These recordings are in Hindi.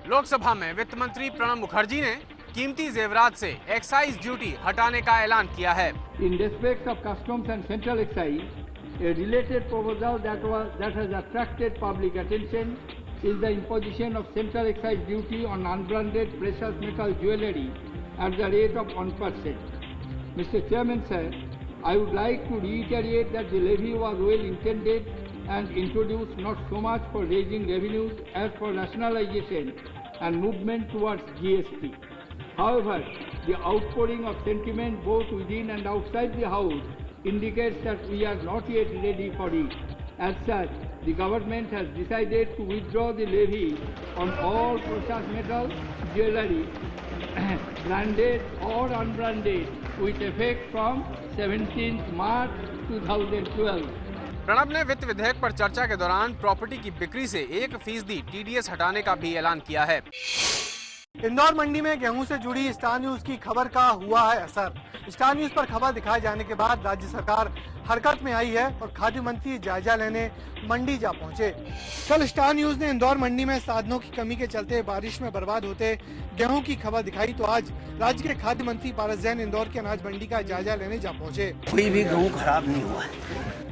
लोकसभा में वित्त मंत्री प्रणब मुखर्जी ने कीमती जेवरात से एक्साइज ड्यूटी हटाने का ऐलान किया है। In respect of customs and central excise, a related proposal that has attracted public attention is the imposition of central excise duty on unbranded precious metal jewellery at the rate of 1%. Mr. Chairman, sir, I would like to reiterate that the levy was well intended and introduced not so much for raising revenues as for rationalization and movement towards GST. However, the outpouring of sentiment both within and outside the House indicates that we are not yet ready for it. As such, the government has decided to withdraw the levy on all precious metal jewellery, branded or unbranded, with effect from 17th March 2012. Pranab ने वित्त विधेयक पर चर्चा के दौरान प्रॉपर्टी की बिक्री से 1% TDS हटाने का भी ऐलान किया है। इंदौर मंडी में गेहूं से जुड़ी स्टार न्यूज की खबर का हुआ है असर। स्टार न्यूज पर खबर दिखाए जाने के बाद राज्य सरकार हरकत में आई है और खाद्य मंत्री जायजा लेने मंडी जा पहुंचे। कल स्टार न्यूज ने इंदौर मंडी में साधनों की कमी के चलते बारिश में बर्बाद होते गेहूं की खबर दिखाई, तो आज राज्य के खाद्य मंत्री पारस जैन इंदौर की अनाज मंडी का जायजा लेने जा पहुंचे। कोई भी गेहूं खराब नहीं हुआ है।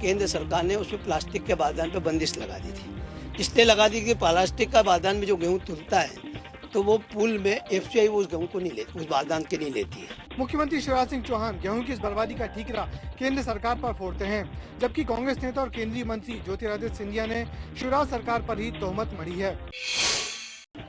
केंद्र सरकार ने उसमें प्लास्टिक के बारदान पे बंदिश लगा दी थी। इसलिए लगा दी कि प्लास्टिक का बारदान में जो गेहूं तुलता है तो वो पुल में FCI उस गेहूं को नहीं लेती, उस बारदान के नहीं लेती है। मुख्यमंत्री शिवराज सिंह चौहान गेहूं की इस बर्बादी का ठीकरा केंद्र सरकार पर फोड़ते हैं, जबकि कांग्रेस नेता और केंद्रीय मंत्री ज्योतिरादित्य सिंधिया ने शिवराज सरकार पर ही तोहमत मढ़ी है।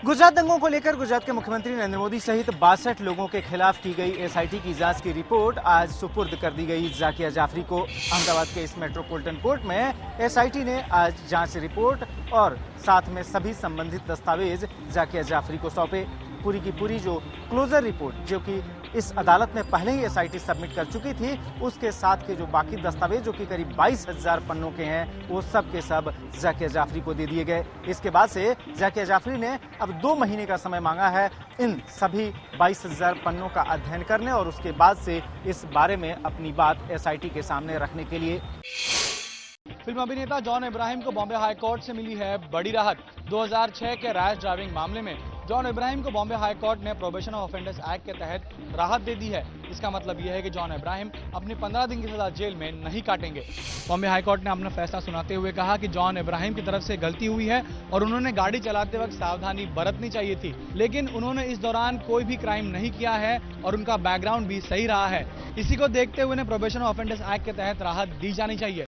गुजरात दंगों को लेकर गुजरात के मुख्यमंत्री नरेंद्र मोदी सहित 62 लोगों के खिलाफ की गई SIT की जांच की रिपोर्ट आज सुपुर्द कर दी गई जाकिया जाफरी को। अहमदाबाद के इस मेट्रोपॉलिटन कोर्ट में SIT ने आज जांच रिपोर्ट और साथ में सभी संबंधित दस्तावेज जाकिया जाफरी को सौंपे। पूरी की पूरी जो क्लोजर रिपोर्ट जो कि इस अदालत में पहले ही SIT सबमिट कर चुकी थी, उसके साथ के जो बाकी दस्तावेज जो कि करीब 22,000 पन्नों के हैं, वो सब के सब जाकिया जाफरी को दे दिए गए। इसके बाद से जाकिया जाफरी ने अब 2 महीने का समय मांगा है इन सभी 22,000 पन्नों का अध्ययन करने और उसके बाद से इस बारे में अपनी बात SIT के सामने रखने के लिए। फिल्म अभिनेता जॉन इब्राहिम को बॉम्बे हाई कोर्ट से मिली है बड़ी राहत। 2006 के रैश ड्राइविंग मामले में जॉन इब्राहिम को बॉम्बे हाई कोर्ट ने प्रोबेशन ऑफ ऑफेंडर्स एक्ट के तहत राहत दे दी है। इसका मतलब यह है कि जॉन इब्राहिम अपनी 15 दिन की सजा जेल में नहीं काटेंगे। बॉम्बे हाई कोर्ट ने अपना फैसला सुनाते हुए कहा कि जॉन इब्राहिम की तरफ से गलती हुई है और उन्होंने गाड़ी चलाते वक्त सावधानी बरतनी चाहिए थी, लेकिन उन्होंने इस दौरान कोई भी क्राइम नहीं किया है और उनका बैकग्राउंड भी सही रहा है। इसी को देखते हुए उन्हें प्रोबेशन ऑफ ऑफेंडर्स एक्ट के तहत राहत दी जानी चाहिए।